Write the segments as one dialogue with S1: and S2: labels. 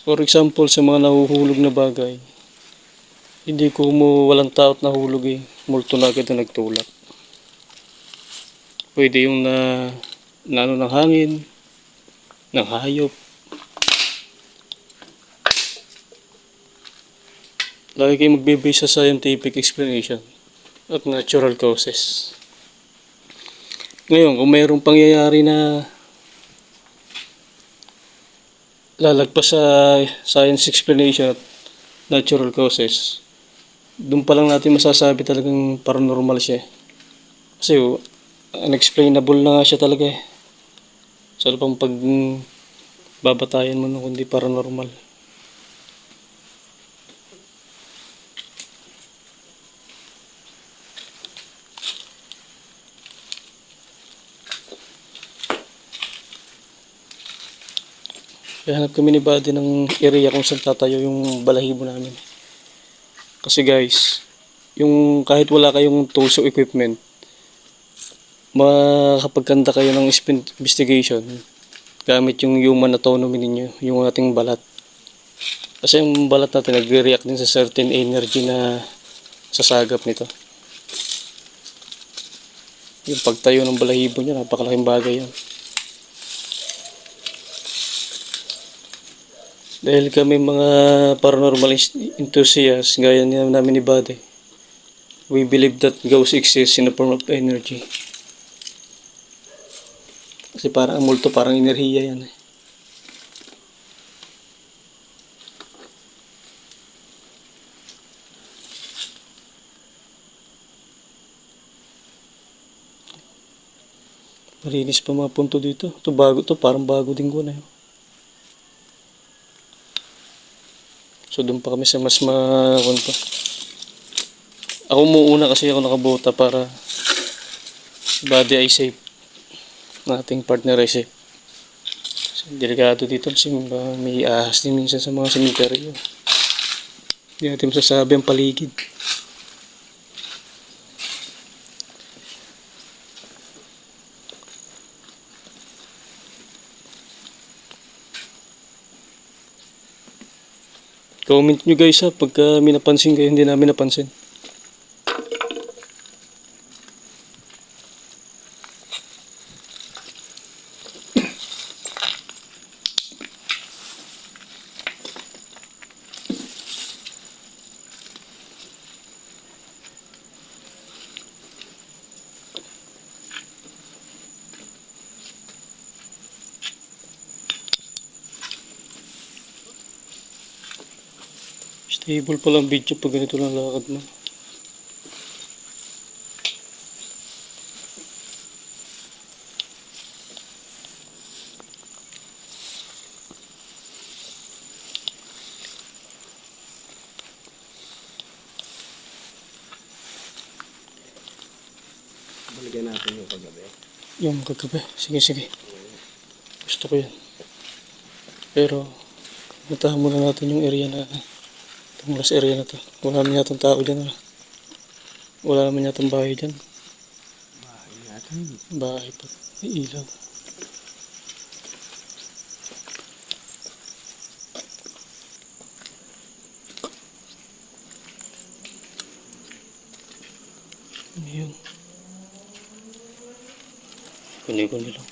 S1: For example, sa mga nahuhulog na bagay, hindi ko mo walang taot nahulog eh. Multo na agad na nagtulak. Pwede yung na ano ng hangin, ng hayop. Lagi kayo magbe-base sa scientific explanation at natural causes. Ngayon, kung mayroong pangyayari na lalagpas sa science explanation at natural causes, doon pa lang natin masasabi talagang paranormal siya. Kasi unexplainable na nga siya talaga eh. So, pang pag babatayan mo nung kundi paranormal. Kaya hanap kami ni Buddy ng area kung saan tatayo yung balahibo namin. Kasi guys, yung kahit wala kayong tools o equipment, makakapagkanta kayo ng investigation gamit yung human autonomy ninyo, yung ating balat. Kasi yung balat natin nagre-react din sa certain energy na sasagap nito. Yung pagtayo ng balahibo niya, napakalaking bagay yan. Dahil kami mga paranormal enthusiasts, gaya namin ni Buddy, we believe that ghosts exist in a form of energy. Kasi parang ang multo, parang enerhiya yan eh. Malinis pa mga punto dito. Ito bago to, parang bago din ko na yun. So doon pa kami sa mas makunto. Ako muuna kasi ako nakabota para Buddy ay safe. Ating partner ay safe. So, delikado dito kasi may ahas din minsan sa mga cemetery. Hindi natin masasabi ang paligid. Comment nyo guys ha, pagka may napansin kayo, hindi namin napansin. Stable pa lang video pag ganito lang lakad mo.
S2: Balikan natin yung kagabi.
S1: Yung kagabi. Sige, sige. Gusto ko yan. Pero, puntahan muna natin yung area na itong last area na to. Wala naman yatang tao dyan. Wala naman yatang bahay dyan.
S2: Bahay natin.
S1: Bahay pa. May ilaw. Ano yun? Guni-guni lang.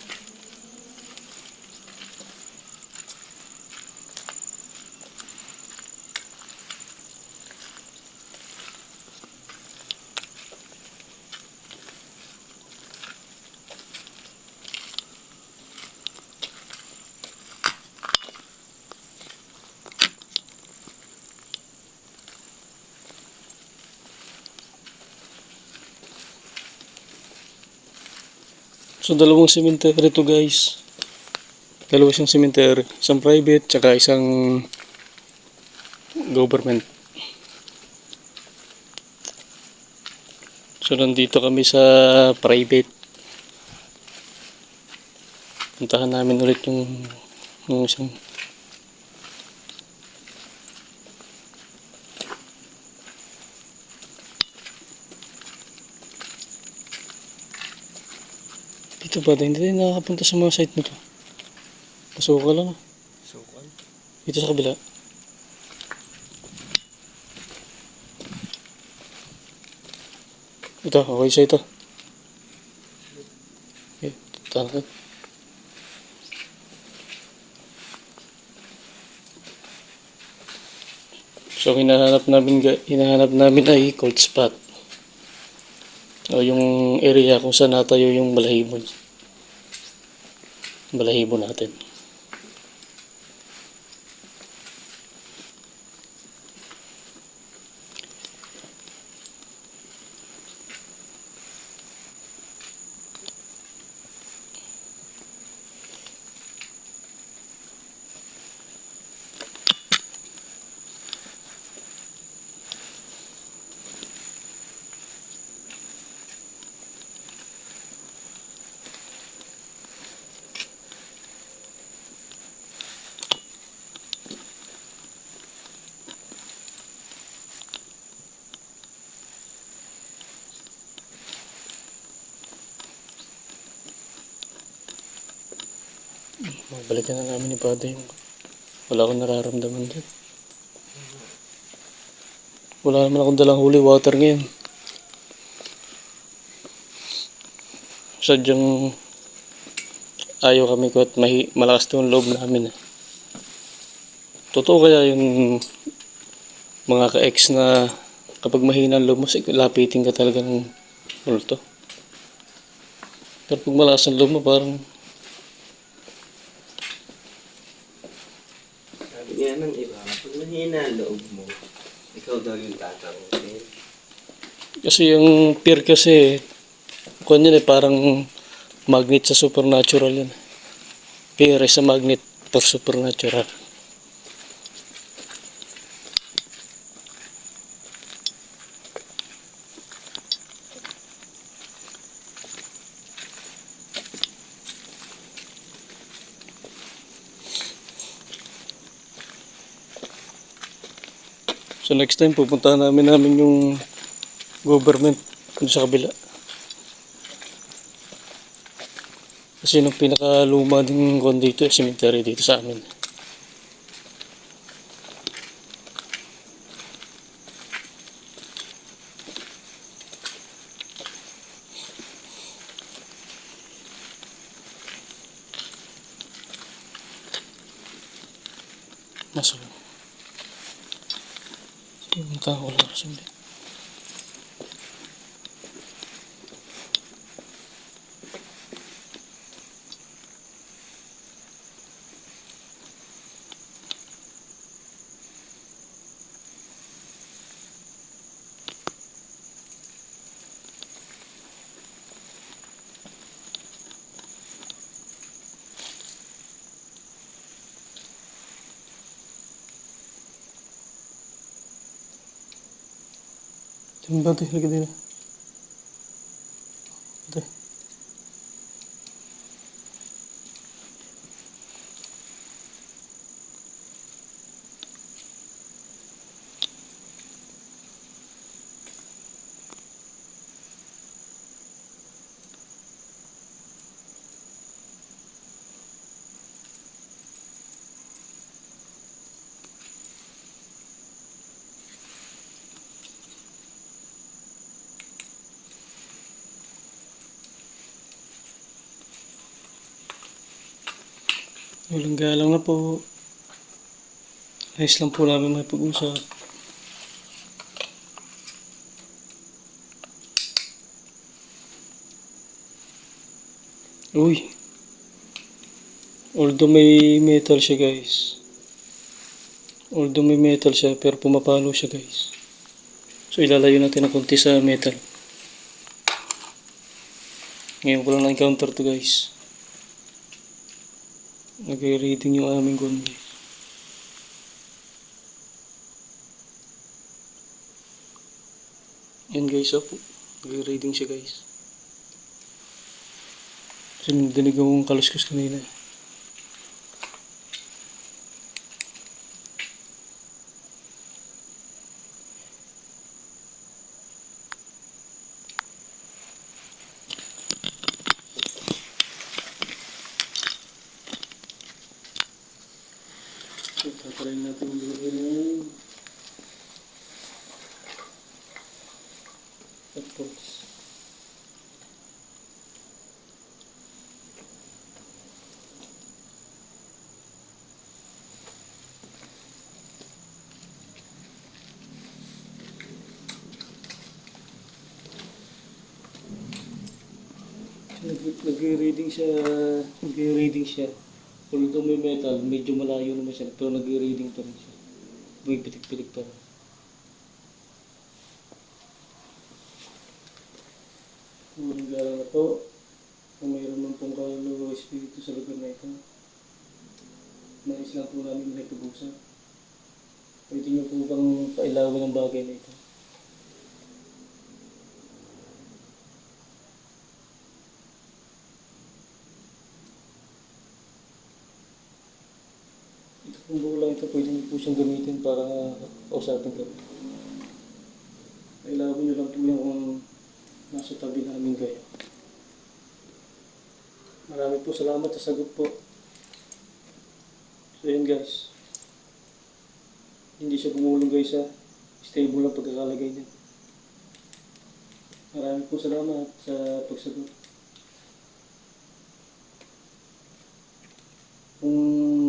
S1: So, dalawang cemetery to guys. Dalawa siyang cemetery. Isang private, tsaka isang government. So, nandito kami sa private. Puntahan namin ulit yung isang dito ba? Hindi tayo nakakapunta sa mga site nito. Pasukan lang.
S2: Sukal.
S1: Dito sa kabila. Ito, okay sa ito. Okay, tatakot. So, hinahanap namin ay cold spot. O yung area kung saan natayo yung balahibo natin. Balikan na namin ni Padre yung wala akong nararamdaman dyan. Wala naman akong dalang holy water ngayon. Sadyang ayaw kami ko at malakas yung loob namin. Totoo kaya yung mga ka-ex na kapag mahina ang loob mo, lapitin ka talaga ng multo. Pero pag malakas ang loob mo, parang
S2: Sabi nga ng iba, pag mahina ang loob mo, ikaw daw yung tatangutin.
S1: kasi yung fear kasi, kung yun parang magnet sa supernatural yun. Fear is a magnet for supernatural. So next time pupuntahan namin yung government dun sa kabila. Kasi nung pinakaluma din kon dito, cemetery dito sa amin. Nasa yung tao wala kasi hindi. Yung bante, halika din. Bante. Walang galang na po. Ayos lang po namin may pag-usap. Uy. Although may metal siya guys. Although may metal siya pero pumapalo siya guys. So ilalayo natin ng konti sa metal. Ngayon ko lang na-encounter to guys. Nag-reading yung aming gun guys. Yan guys, nag-reading siya guys. Kasi nadinig akong kaluskos kanina. Try natin gawin. Tapos. Nagre-reading siya. Nagre-reading siya. Although may metal, medyo malayo naman siya. Pero nagre-reading pa rin siya. May pitik-pitik pa rin. Huling gala na po. Kung mayroon man pong kaluluwa espiritu sa lugar na ito, nais lang po namin nakipag-usap. Pwede niyo po bang pailawan ang bagay na ito? Ito pong bulang ito, pwede niyo po siyang gamitin para kausapin kami. Pailawan niyo lang po yung kung nasa tabi namin kayo. Marami po salamat sa sagot po. So yun guys. Hindi siya gumulong guys ha. Stable ang pagkakalagay niya. Marami po salamat sa pagsagot. Kung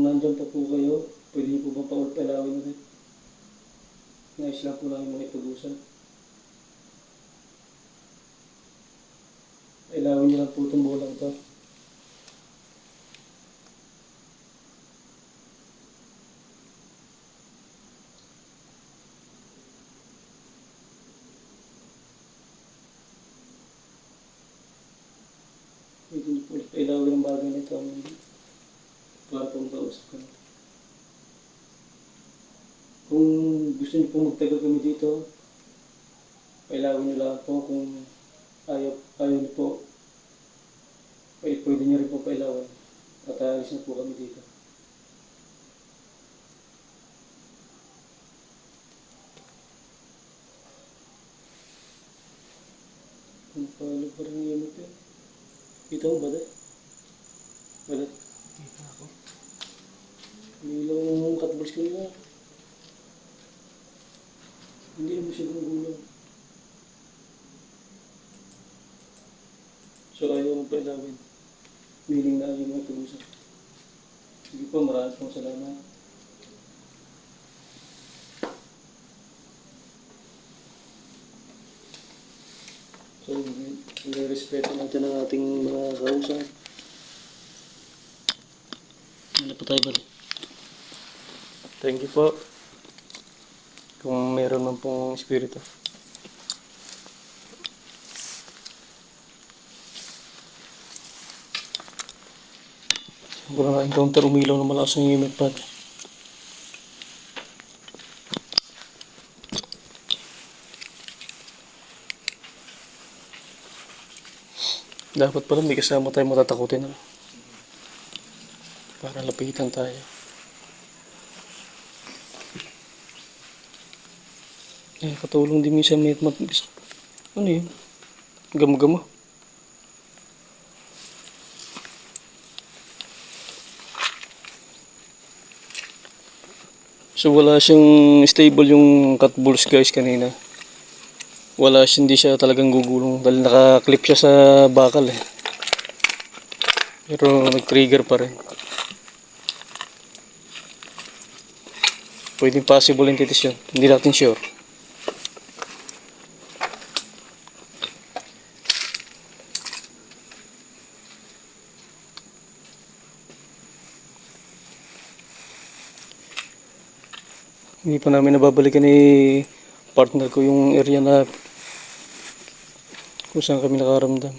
S1: nandyan pa po kayo, pwede niyo po ba paulpalawin ulit? Nais lang po namin makipag-usap. Ilawin niyo lang po itong bulang ito. Pwede niyo po ulit ilawin ang bagay na ito para pong kausap kami. Kung gusto niyo pong magtagal kami dito, pailawin niyo lang po. Kung ayaw niyo po, pwede niyo rin po pailawan at aalis na po kami dito. Kung paano pa rin yung ito. Kita mo ba dahil? Wala.
S2: Kita ako.
S1: Nilaw ng cutballs ko nila. Hindi naman siya gumugulang. So ayaw mo pailawin. Meaning na ayaw mo pag-usap. Sige po, maraming pong salamat. So, respeto natin ang ating mga kausap. Ano po tayo bali? Thank you po. Kung meron man pong espiritu. Siguro na-encounter umilaw na malakas ng unit pad. Dapat pala may kasama tayo matatakutin na. Para lapitan tayo. Katulong din minsan may ano yun? Gamo-gamo. So wala siyang stable yung cut balls guys kanina. Hindi siya talagang gugulong dahil nakaklip siya sa bakal eh. Pero nag-trigger pa rin. Pwedeng possible entities yun. Hindi natin sure. Hindi pa namin nababalikan ni partner ko yung area na kung saan kami nakaramdam.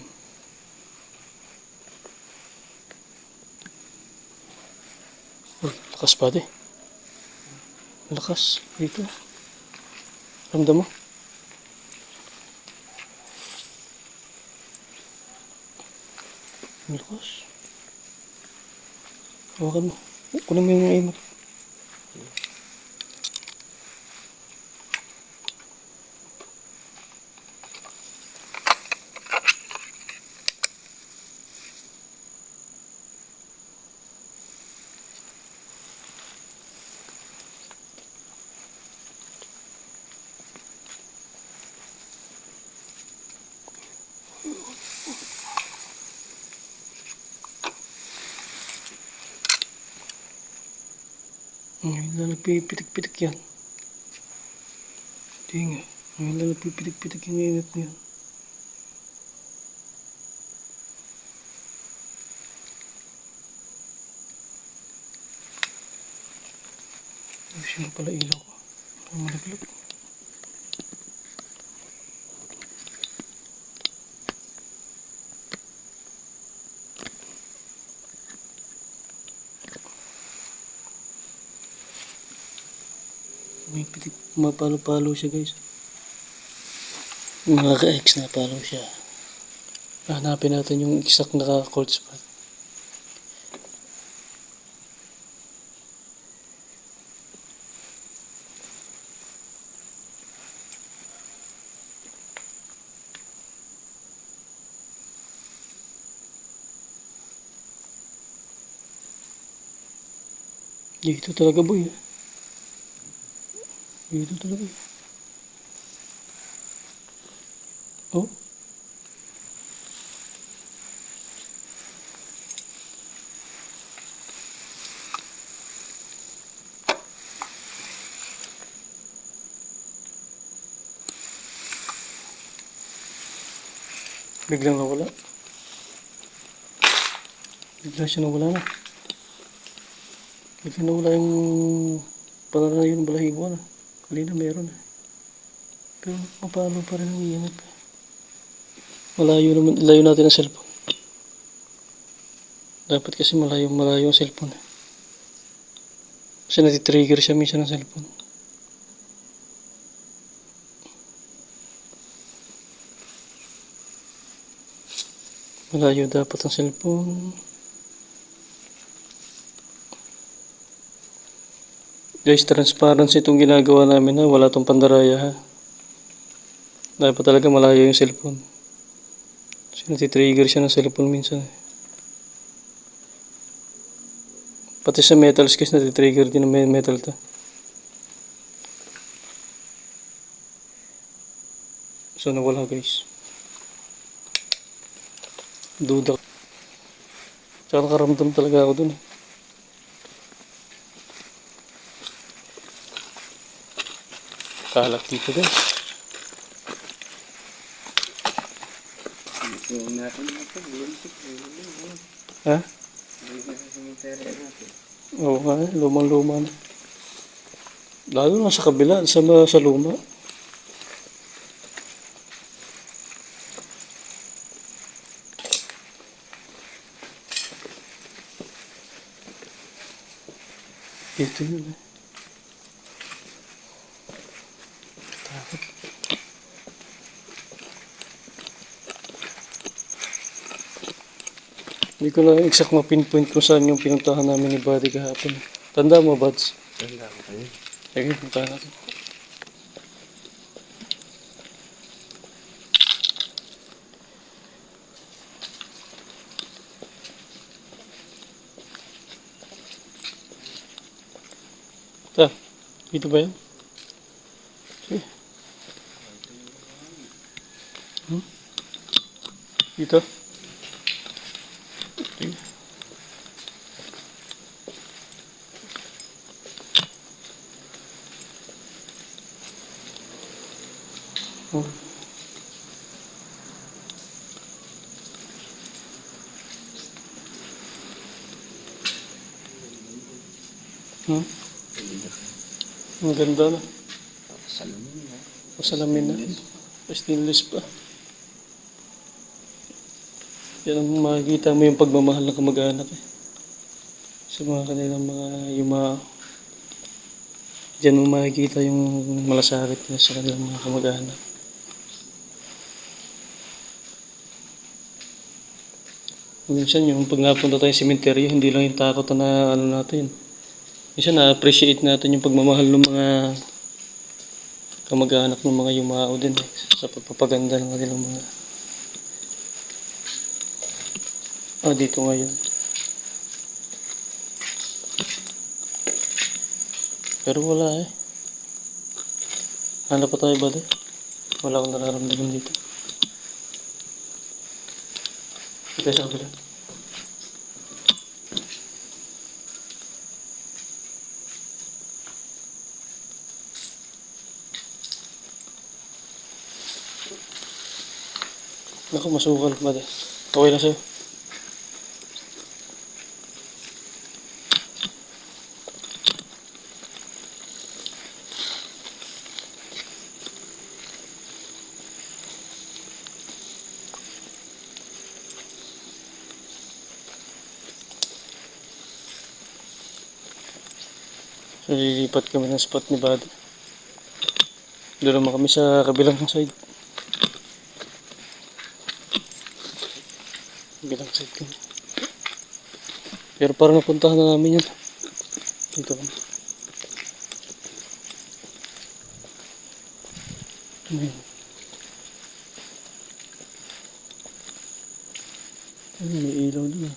S1: Uy, lakas pa di. Lakas. Dito. Ramdam mo? Lakas. Hawakan mo. Kunin mo yung aim mo. Ngayon lang nagpipitik-pitik yan. Hindi nga. Ngayon lang nagpipitik-pitik yung init niya. Ayusin mo pala ilaw ko. Ang malaglag. May pitik, mapalo-palo siya guys. Mga ka-ex na palo siya. Hanapin natin yung exact naka-cold spot. Dito talaga boy. Dito talaga. Oh. Biglang nawala. Bigla siya nawala na. Biglang nawala yung pananayo ng balahibo na. Kanina meron eh. Pero mapalo pa rin ang init. Malayo naman, layo natin ang cellphone. Dapat kasi malayo ang cellphone. Kasi nati-trigger siya minsan ng cellphone. Malayo dapat ang cellphone. Guys, transparency itong ginagawa namin ha. Wala itong pandaraya ha. Dapat talaga malayo yung cellphone. Kasi nati-trigger siya ng cellphone minsan. Pati sa metals guys, nati-trigger din ng metal to. So nawala guys. Duda. Tsaka nakaramdam talaga ako dun. Kalat dito guys.
S2: Yung natin ito, bulintik.
S1: Ha?
S2: Hindi na sa cemetery natin.
S1: Oo nga, lumang-luma na. Lalo na sa kabila, sa luma. Dito yun eh. Takot. Hindi ko lang exact mapinpoint kung saan yung pinuntahan namin ni Buddy kahapon. Tanda mo, Buds?
S2: Tanda ko kayo.
S1: Sige, puntahan natin. Ta, dito ba yan? Sige. Dito? Sige. Oh. Ang ganda na.
S2: Salamin na.
S1: Masalamin na. Stainless pa. Yan ang makikita mo yung pagmamahal ng kamag-anak eh. Sa mga kanilang mga yuma. Diyan mo makikita yung malasakit niya sa kanilang mga kamag-anak. Minsan yung pag napunta tayo sa cemetery, hindi lang yung takot na ano natin. Minsan na-appreciate natin yung pagmamahal ng mga kamag-anak ng mga yumao din eh, sa pagpapaganda ng kanilang mga... dito ngayon. Pero wala eh. Hanap pa tayo ba din? Wala akong nararamdaman dito. Ito sa kabila. Naku, masukal. Bade. Okay lang sa'yo. So, lilipat kami ng spot ni Buddy. Doon naman kami sa kabilang side. Kabilang side kami. Pero parang napuntahan na namin yun. Dito kami. Ayun. Ayun, may ilaw doon.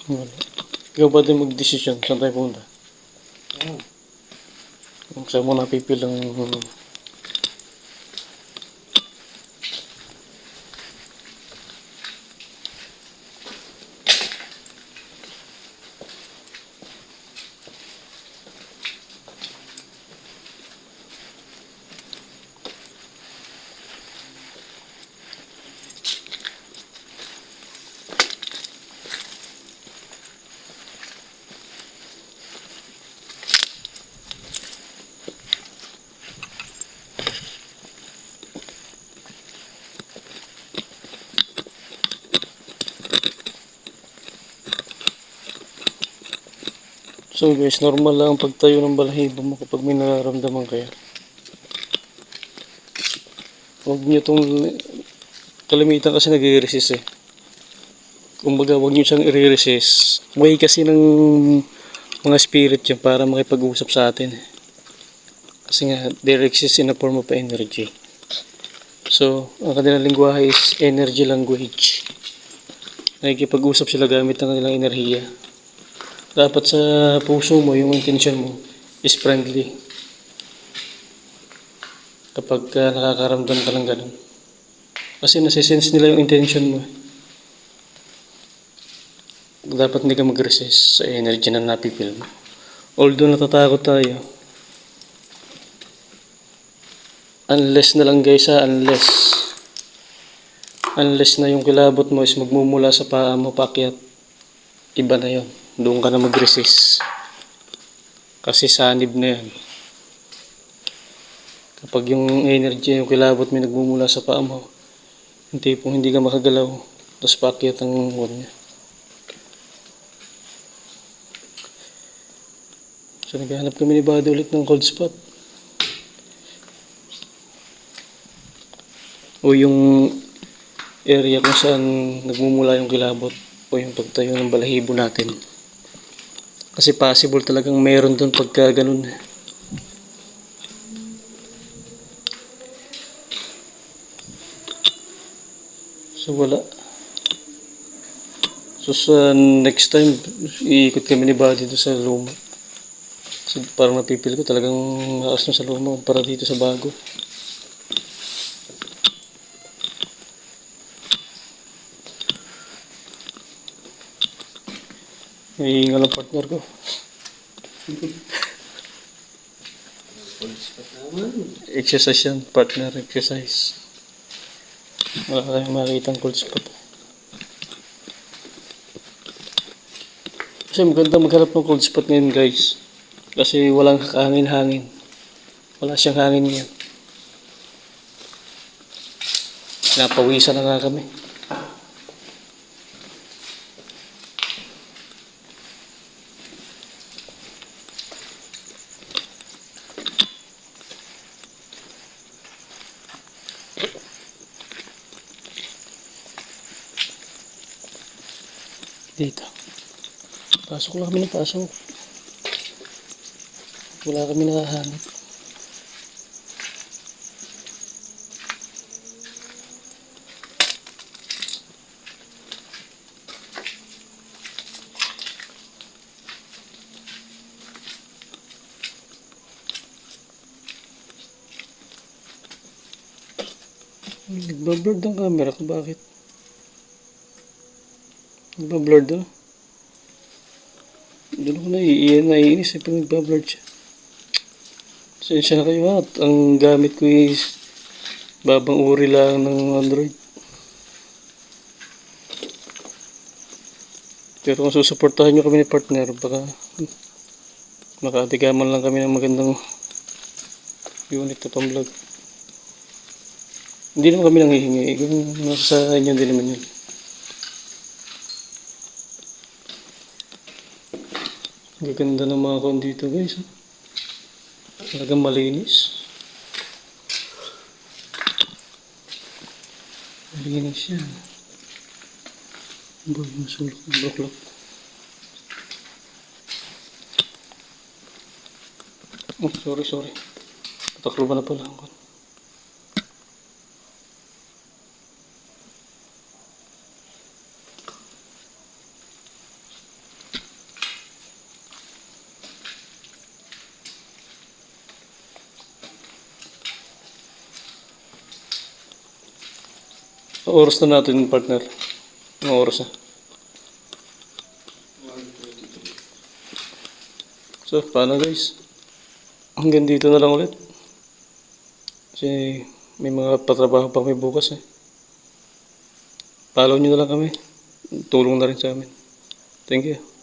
S1: Wala. Ikaw ba din mag-desisyon? Saan tayo punta? Saan mo napipilang So guys, normal lang ang pagtayo ng balahibo mo kapag may nararamdaman kayo. Huwag nyo itong kalimitan kasi nag-resist eh. Kumbaga huwag nyo siyang i-resist. Way kasi ng mga spirit yun para makipag-usap sa atin. Kasi nga, they exist in a form of energy. So, ang kanilang lingwahe is energy language. Nakikipag-usap sila gamit ng kanilang enerhiya. Dapat sa puso mo, yung intention mo is friendly. Kapag nakakaramdam ka ng ganun. Kasi nasisense nila yung intention mo. Dapat hindi ka mag-resist sa energy na napipil mo. Although natatakot tayo. Unless na lang guys unless na yung kilabot mo is magmumula sa paa mo paakyat. Iba na yun. Doon ka na mag-resist. Kasi sanib na yan. Kapag yung energy, yung kilabot mo nagmumula sa paa mo, yung tipong hindi ka makagalaw, tapos paakyat ang wall niya. So naghahanap kami ni Buddy ulit ng cold spot. O yung area kung saan nagmumula yung kilabot o yung pagtayo ng balahibo natin. Kasi possible talagang meron doon pagka ganun. So wala. So sa next time, iikot kami ni Buddy doon sa luma. So parang napipil ko talagang nakas na sa luma para dito sa bago. Naihingal ang partner ko.
S2: Cold spot naman.
S1: Exercise yan, partner exercise. Wala kayong makikita ang cold spot. Kasi maganda maghanap ng cold spot ngayon guys. Kasi walang hangin-hangin. Wala siyang hangin ngayon. Napawisan na nga kami. Dito. Pasok lang kami ng pasok. Wala kami nakahanap. Nagbablurred ang camera ko. Bakit? Nagbablurred oh. Doon ako naiinis eh pag nagbablurred siya. Sensya na kayo ha. Ang gamit ko is babang uri lang ng Android. Pero kung susuportahan nyo kami ni partner, baka makaatigaman lang kami ng magandang unit na pang vlog. Hindi naman kami nanghihingi. Kung nasa inyo, hindi naman yun. Ang ganda ng mga kon dito guys. Talagang malinis. Malinis yan. Boy, masulok ng baklak. Oh, sorry. Patakluban na pala ako. Oras na natin, partner. Ang oras na. So, paano guys? Hanggang dito na lang ulit. Kasi may mga patrabaho pa kami bukas eh. Follow nyo na lang kami. Tulong na rin sa amin. Thank you.